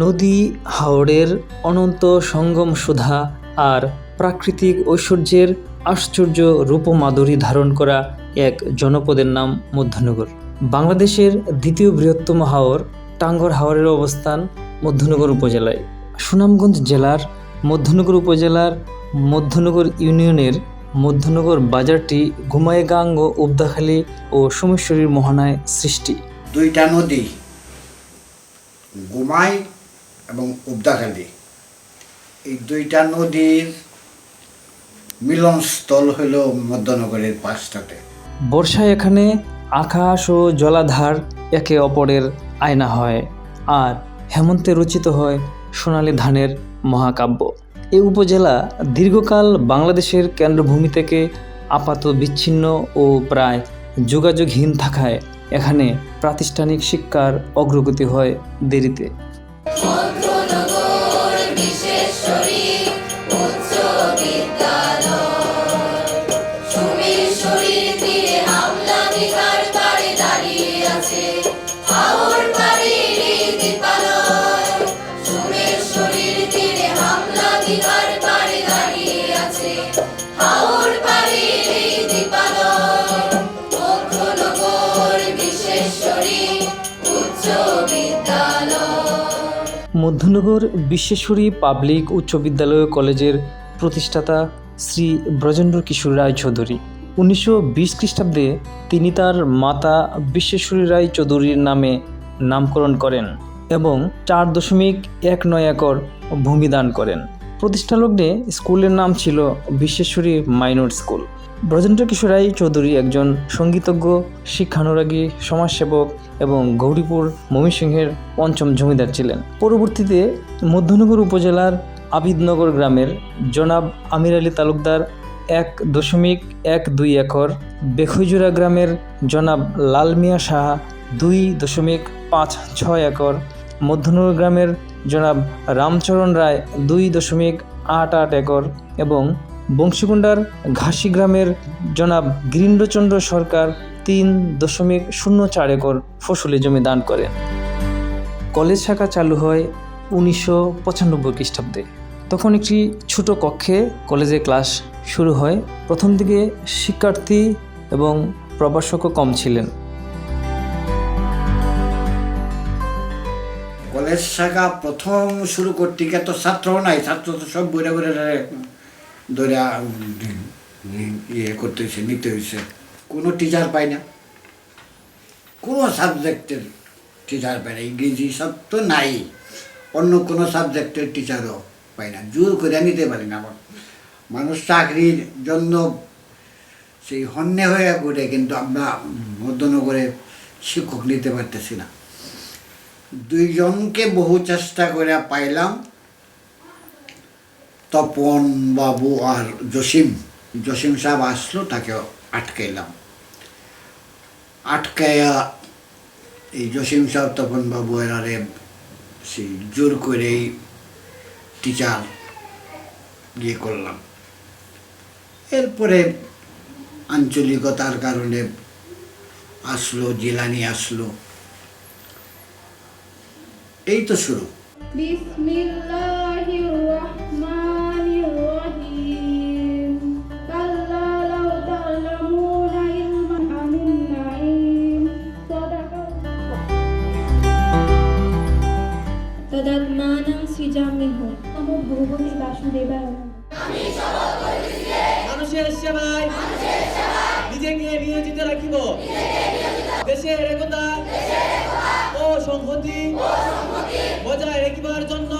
নদী হাওরের অনন্ত সঙ্গম সুধা আর প্রাকৃতিক ঐশ্বর্যের আশ্চর্য রূপমাধুরী ধারণ করা এক জনপদের নাম মধ্যনগর। বাংলাদেশের দ্বিতীয় বৃহত্তম হাওর টাঙ্গর হাওরের অবস্থান মধ্যনগর উপজেলায়। সুনামগঞ্জ জেলার মধ্যনগর উপজেলার মধ্যনগর ইউনিয়নের মধ্যনগর বাজারটি ঘুমাইগাঙ্গ, উবদাখালী ও সোমেশ্বরীর মোহনায় সৃষ্টি। দুইটা নদী ঘুমাই এবং উবদাখালী, এই দুইটা নদীর মিলনস্থল হল মধ্যনগরের পাশটাতে। বর্ষায় এখানে আকাশ ও জলাধার একে অপরের আয়না হয়, আর হেমন্তে রচিত হয় সোনালী ধানের মহাকাব্য। এই উপজেলা দীর্ঘকাল বাংলাদেশের কেন্দ্রভূমি থেকে আপাত বিচ্ছিন্ন ও প্রায় যোগাযোগহীন থাকায় এখানে প্রাতিষ্ঠানিক শিক্ষার অগ্রগতি হয় দেরিতে। মধ্যনগর বিশ্বেশ্বরী পাবলিক উচ্চ বিদ্যালয় কলেজের প্রতিষ্ঠাতা শ্রী ব্রজেন্দ্র কিশোর রায় চৌধুরী 1920 খ্রিস্টাব্দে তিনি তার মাতা বিশ্বেশ্বরী রায় চৌধুরীর নামে নামকরণ করেন এবং 4.19 একর ভূমি দান করেন। প্রতিষ্ঠালগ্নে স্কুলের নাম ছিল বিশ্বেশ্বরী মাইনর স্কুল। ব্রজেন্দ্র কিশোর রায় চৌধুরী একজন সঙ্গীতজ্ঞ, শিক্ষানুরাগী, সমাজসেবক এবং গৌরীপুর ময়মনসিংহের পঞ্চম জমিদার ছিলেন। পরবর্তীতে মধ্যনগর উপজেলার আবিদনগর গ্রামের জনাব আমির আলী তালুকদার 1.12 একর, বেখৈজুরা গ্রামের জনাব লাল মিয়া সাহা 2.56 একর, মধ্যনগর গ্রামের জনাব রামচরণ রায় 2.88 একর এবং বংশীকুণ্ডার ঘাসি গ্রামের জনাব গিরীন্দ্রচন্দ্র সরকার 3.04 একর ফসলি জমি দান করেন। কলেজ শাখা চালু হয় 1995 খ্রিস্টাব্দে। তখন একটি ছোট কক্ষে কলেজে ক্লাস শুরু হয়। প্রথম দিকে শিক্ষার্থী এবং প্রভাষকও কম ছিলেন। কলেজ শাখা প্রথম শুরু করতে গিয়ে তো ছাত্রও নাই, ছাত্র তো সব বইরা বইরা ধরে ইয়ে করতেছে, নিতে হয়েছে। কোনো টিচার পাই না, কোনো সাবজেক্টের টিচার পাই না। ইংরেজি সব তো নাই, অন্য কোনো সাবজেক্টের টিচারও পাই না। জোর করে নিতে পারি না। মানুষ চাকরির জন্য সেই হন্যে হয়ে ঘুরে, কিন্তু আমরা মধ্যনগরে শিক্ষক নিতে পারতেছি না। 2 জনকে বহু চেষ্টা করে পাইলাম, তপন বাবু আর জসিম সাহেব আসলো, তাকে আটকাইলাম। আটকাইয়া এই জসিম সাহেব তপন বাবু এরারে সেই জোর করেই টিচার ইয়ে করলাম। এরপরে আঞ্চলিকতার কারণে আসলো, জিলানি আসলো, এই তো শুরু। বিসমিল্লাহির রহমানির রহিম। কাল্লা লাউ তা'লামুনা ইলমান আমিন নাঈম। তদাত্মানাং সৃজামিহু। নমো ভগবতে বাসুদেবায়। আমি শপথ করিতেছি, মানুষের সেবায় নিজেকে নিয়োজিত রাখিব। দেশের একতা ও সংহতি বজায় রাখিবার জন্য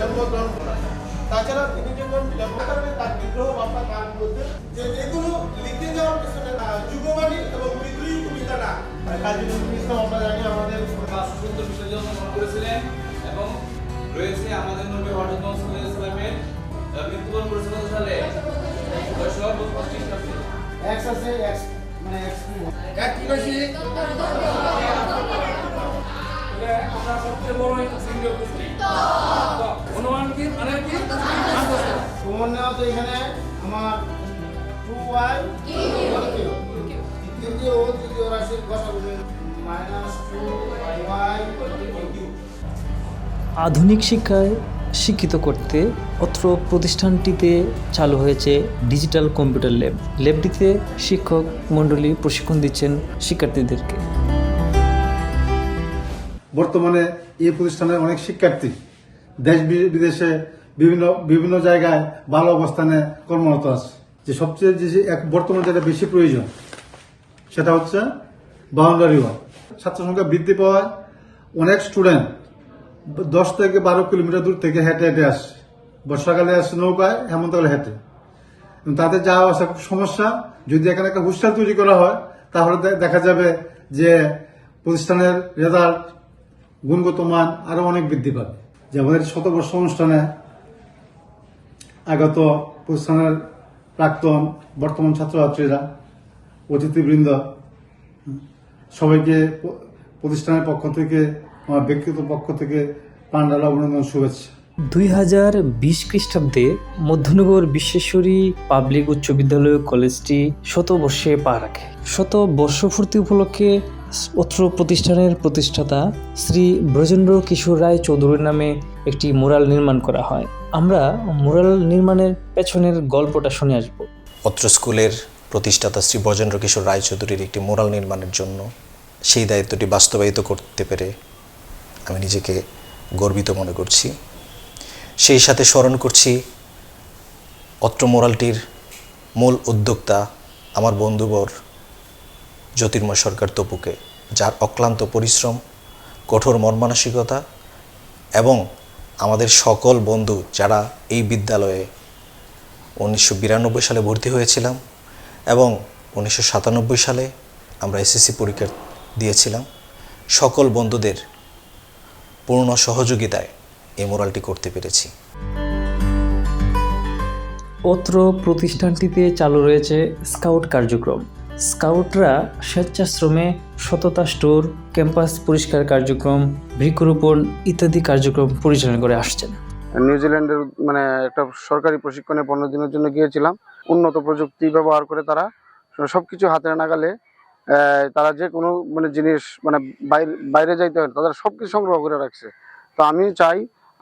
জন্মগ্রহণ করা। তাছাড়া তিনি যে করছিলেন কারণে তার বিদ্রোহ বাপা গান বলতে যে এগুলো লিখতে যাওয়ার পেছনে যুগবাণী এবং বিদ্রোহী কবিতাটা কাজী নজরুল ইসলাম আমরা জানি আমাদের সুন্দর বিষয় জন্য মনে করেছিলেন এবং রয়েছে আমাদের নবী হযরত মুহাম্মদ সাল্লাল্লাহু আলাইহি ওয়াসাল্লামের মৃত্যুবরণ করেছিল কত সালে 1925 সালে। এক্স আছে এক্স মানে এক্স এক কি কইছি আমরা সবচেয়ে বড় একটা সিঙ্গেল গোষ্ঠী তো অনুমান কি মানে কি প্রমাণ নেওয়া তো এখানে আমার 2y দ্বিতীয় ও তৃতীয় রাশির গসাগু -2y আধুনিক শিক্ষায় শিক্ষিত করতে অত্র প্রতিষ্ঠানটিতে চালু হয়েছে ডিজিটাল কম্পিউটার ল্যাব। ল্যাবটিতে শিক্ষক মণ্ডলী প্রশিক্ষণ দিচ্ছেন শিক্ষার্থীদেরকে। বর্তমানে এই প্রতিষ্ঠানের অনেক শিক্ষার্থী দেশ বিদেশে বিভিন্ন জায়গায় ভালো অবস্থানে কর্মরত আছে। যে সবচেয়ে বর্তমানে যেটা বেশি প্রয়োজন সেটা হচ্ছে বাউন্ডারি ওয়াল। ছাত্র সংখ্যা বৃদ্ধি পাওয়ায় অনেক স্টুডেন্ট 10 থেকে 12 কিলোমিটার দূর থেকে হেঁটে হেঁটে আসে। বর্ষাকালে আসে নৌকায়, হেমন্তকালে হেঁটে। তাদের যাওয়া আসা খুব সমস্যা। যদি এখানে একটা হোস্টেল তৈরি করা হয় তাহলে দেখা যাবে যে প্রতিষ্ঠানের রেজাল্ট গুণগত মান আরো অনেক বৃদ্ধি পাবে। যে আমাদের শতবর্ষ অনুষ্ঠানে আগত প্রতিষ্ঠানের প্রাক্তন বর্তমান ছাত্রছাত্রীরা, অতিথিবৃন্দ, সবাইকে প্রতিষ্ঠানের পক্ষ থেকে, আমার ব্যক্তিগত পক্ষ থেকে প্রাণঢালা অভিনন্দন, শুভেচ্ছা। 2020 খ্রিস্টাব্দে মধ্যনগর বিশ্বেশ্বরী পাবলিক উচ্চ বিদ্যালয় কলেজটি শতবর্ষে পা রাখে। শতবর্ষপূর্তি উপলক্ষে অত্র প্রতিষ্ঠানের প্রতিষ্ঠাতা শ্রী ব্রজেন্দ্র কিশোর রায় চৌধুরীর নামে একটি মুরাল নির্মাণ করা হয়। আমরা মুরাল নির্মাণের পেছনের গল্পটা শুনে আসব। অত্র স্কুলের প্রতিষ্ঠাতা শ্রী ব্রজেন্দ্র কিশোর রায় চৌধুরীর একটি মুরাল নির্মাণের জন্য সেই দায়িত্বটি বাস্তবায়িত করতে পেরে আমি নিজেকে গর্বিত মনে করছি। সেই সাথে স্মরণ করছি অত্র মুরালটির মূল উদ্যোক্তা আমার বন্ধুবর জ্যোতির্ময় সরকার তপুকে, যার অক্লান্ত পরিশ্রম, কঠোর মনমানসিকতা এবং আমাদের সকল বন্ধু যারা এই বিদ্যালয়ে 1992 সালে ভর্তি হয়েছিলাম এবং 1997 সালে আমরা এসএসসি পরীক্ষা দিয়েছিলাম, সকল বন্ধুদের পূর্ণ সহযোগিতায় এই মুরালটি করতে পেরেছি। অত্র প্রতিষ্ঠানটিতে চালু রয়েছে স্কাউট কার্যক্রম। স্কাউটরা স্বেচ্ছাশ্রমে সততা স্টোর, ক্যাম্পাস পরিষ্কার কার্যক্রম, বৃক্ষরোপণ ইত্যাদি কার্যক্রম পরিচালনা করে আসছেন। নিউজিল্যান্ডের মানে একটা সরকারি প্রশিক্ষণে 15 দিনের জন্য গিয়েছিলাম। উন্নত প্রযুক্তি ব্যবহার করে তারা সবকিছু হাতের নাগালে, তারা যে কোনো মানে জিনিস মানে বাইরে যাইতে হয় তারা সবকিছু সংগ্রহ করে রাখছে। তো আমি চাই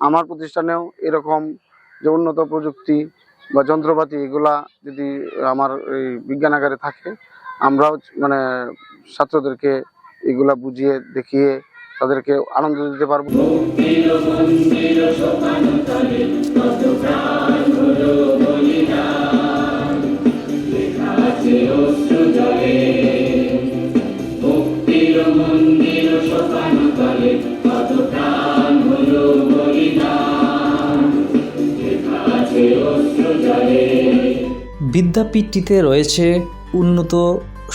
আমার প্রতিষ্ঠানেও এরকম যে উন্নত প্রযুক্তি বা যন্ত্রপাতি এগুলা যদি আমার এই বিজ্ঞানাগারে থাকে, আমরাও মানে ছাত্রদেরকে এগুলা বুঝিয়ে দেখিয়ে তাদেরকে আনন্দ দিতে পারবো। বিদ্যাপীঠটিতে রয়েছে উন্নত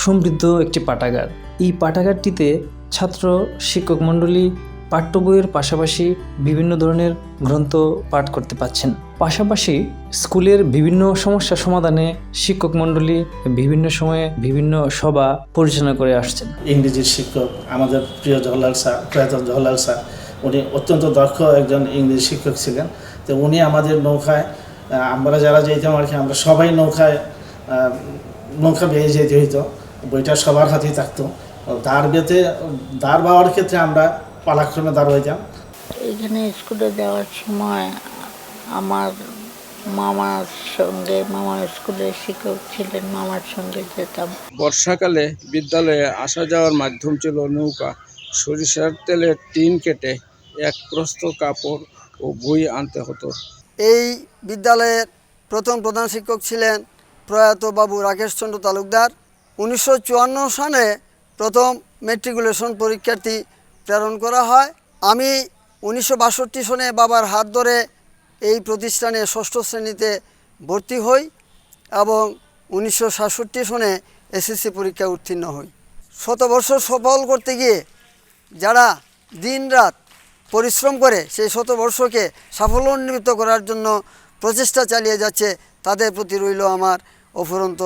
সমৃদ্ধ একটি পাঠাগার। এই পাঠাগারটিতে ছাত্র শিক্ষক মণ্ডলী পাঠ্য বইয়ের পাশাপাশি বিভিন্ন ধরনের গ্রন্থ পাঠ করতে পাচ্ছেন। পাশাপাশি স্কুলের বিভিন্ন সমস্যা সমাধানে শিক্ষক মণ্ডলী বিভিন্ন সময়ে বিভিন্ন সভা পরিচালনা করে আসছেন। ইংরেজির শিক্ষক আমাদের প্রিয় জওহরলাল স্যার, প্রয়াত জওহরলাল স্যার, উনি অত্যন্ত দক্ষ একজন ইংরেজি শিক্ষক ছিলেন। তো উনি আমাদের নৌকায়, আমরা যারা যেতাম আর কি, আমরা সবাই নৌকা বেয়ে যেতে হইতো, বইটা সবার হাতেই থাকতো। দাঁড় বেঁধে দাঁড় বাওয়ার ক্ষেত্রে আমরা পালাক্রমে দাঁড় হইতাম। এখানে স্কুলে যাওয়ার সময় আমার মামার সঙ্গে, মামার স্কুলের শিক্ষক ছিলেন, মামার সঙ্গে যেতাম। বর্ষাকালে বিদ্যালয়ে আসা যাওয়ার মাধ্যম ছিল নৌকা। সরিষার তেলের টিন কেটে এক প্রস্থ কাপড় ও বই আনতে হতো। এই বিদ্যালয়ের প্রথম প্রধান শিক্ষক ছিলেন প্রয়াত বাবু রাকেশচন্দ্র তালুকদার। 1954 সালে প্রথম ম্যাট্রিকুলেশন পরীক্ষার্থী প্রেরণ করা হয়। আমি 1962 সনে বাবার হাত ধরে এই প্রতিষ্ঠানে ষষ্ঠ শ্রেণীতে ভর্তি হই এবং 1967 সনে এসএসসি পরীক্ষায় উত্তীর্ণ হই। শতবর্ষ সফল করতে গিয়ে যারা দিনরাত পরিশ্রম করে সেই শতবর্ষকে সাফল্যান্বিত করার জন্য প্রচেষ্টা চালিয়ে যাচ্ছে, তাদের প্রতি রইল আমার অফুরন্ত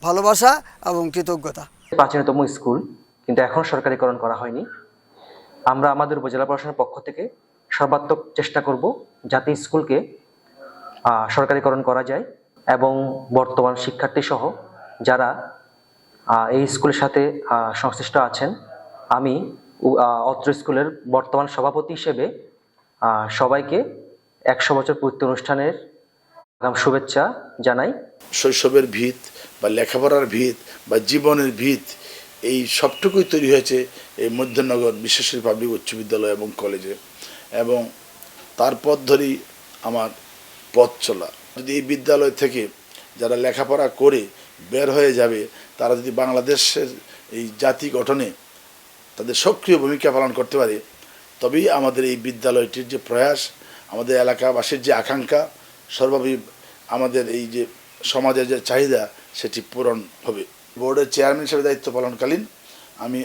ভালোবাসা এবং কৃতজ্ঞতা। প্রাচীনতম স্কুল, কিন্তু এখন সরকারিকরণ করা হয়নি। আমরা আমাদের উপজেলা প্রশাসনের পক্ষ থেকে সর্বাত্মক চেষ্টা করব যাতে স্কুলকে সরকারিকরণ করা যায় এবং বর্তমান শিক্ষার্থী সহ যারা এই স্কুলের সাথে সংশ্লিষ্ট আছেন, আমি অত্র স্কুলের বর্তমান সভাপতি হিসেবে সবাইকে 100 বছর পূর্তি অনুষ্ঠানের শুভেচ্ছা জানাই। শৈশবের ভিত বা লেখাপড়ার ভিত বা জীবনের ভিত এই সবটুকুই তৈরি হয়েছে এই মধ্যনগর বিশ্বেশ্বরী পাবলিক উচ্চ বিদ্যালয় এবং কলেজে, এবং তার পথ ধরেই আমার পথ চলা। যদি এই বিদ্যালয় থেকে যারা লেখাপড়া করে বের হয়ে যাবে, তারা যদি বাংলাদেশের এই জাতি গঠনে তাদের সক্রিয় ভূমিকা পালন করতে পারে, তবেই আমাদের এই বিদ্যালয়টির যে প্রয়াস, আমাদের এলাকাবাসীর যে আকাঙ্ক্ষা, সর্বাভাবে আমাদের এই যে সমাজের যে চাহিদা সেটি পূরণ হবে। বোর্ডের চেয়ারম্যান হিসেবে দায়িত্ব পালনকালীন আমি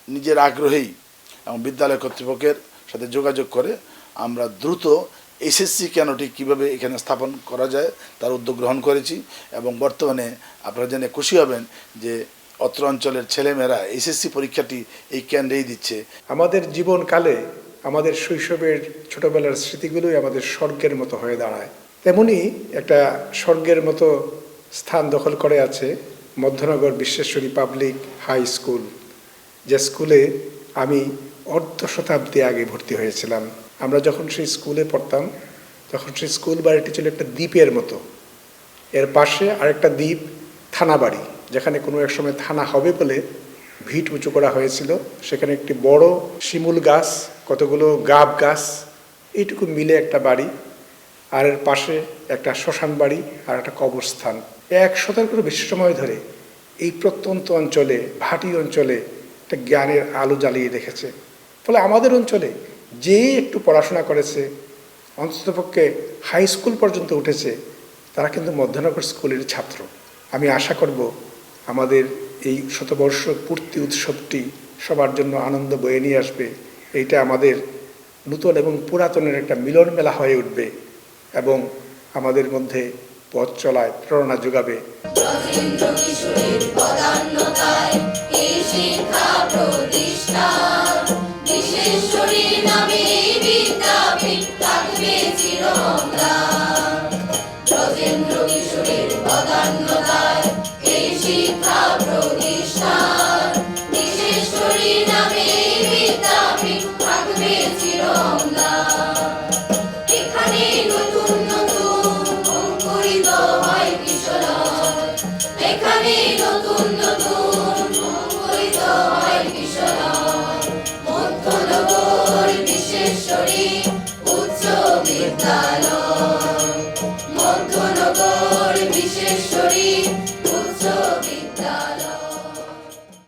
নিজের আগ্রহেই এবং বিদ্যালয় কর্তৃপক্ষের সাথে যোগাযোগ করে আমরা দ্রুত এসএসসি কেন্দ্রটি কীভাবে এখানে স্থাপন করা যায় তার উদ্যোগ গ্রহণ করেছি, এবং বর্তমানে আপনারা জেনে খুশি হবেন যে অত্র অঞ্চলের ছেলেমেয়েরা এসএসসি পরীক্ষাটি এই কেন্দ্রেই দিচ্ছে। আমাদের জীবনকালে আমাদের শৈশবের ছোটবেলার স্মৃতিগুলোই আমাদের স্বর্গের মতো হয়ে দাঁড়ায়। তেমনি একটা স্বর্গের মতো স্থান দখল করে আছে Madhyanagar Bisweswari public high school, যে স্কুলে আমি অর্ধ শতাব্দী আগে ভর্তি হয়েছিলাম। আমরা যখন সেই স্কুলে পড়তাম তখন সেই স্কুল বাড়িটি ছিল একটা দ্বীপের মতো, এর পাশে আরেকটা দ্বীপ থানা বাড়ি, যেখানে কোনো এক সময় থানা হবে বলে ভিট উঁচু করা হয়েছিল। সেখানে একটি বড় শিমুল গাছ, কতগুলো গাব গাছ, এইটুকু মিলে একটা বাড়ি, আর এর পাশে একটা শ্মশান বাড়ি আর একটা কবরস্থান। 1 শতাব্দীরও বেশি সময় ধরে এই প্রত্যন্ত অঞ্চলে, ভাটি অঞ্চলে একটা জ্ঞানের আলো জ্বালিয়ে রেখেছে। ফলে আমাদের অঞ্চলে যেই একটু পড়াশোনা করেছে, অন্ততপক্ষে হাই স্কুল পর্যন্ত উঠেছে, তারা কিন্তু মধ্যনগর স্কুলের ছাত্র। আমি আশা করব আমাদের এই শতবর্ষ পূর্তি উৎসবটি সবার জন্য আনন্দ বয়ে নিয়ে আসবে। এইটা আমাদের নূতন এবং পুরাতনের একটা মিলন মেলা হয়ে উঠবে এবং আমাদের মধ্যে পথ চলায় প্রেরণা যোগাবে। মধ্যনগর বিশ্বেশ্বরী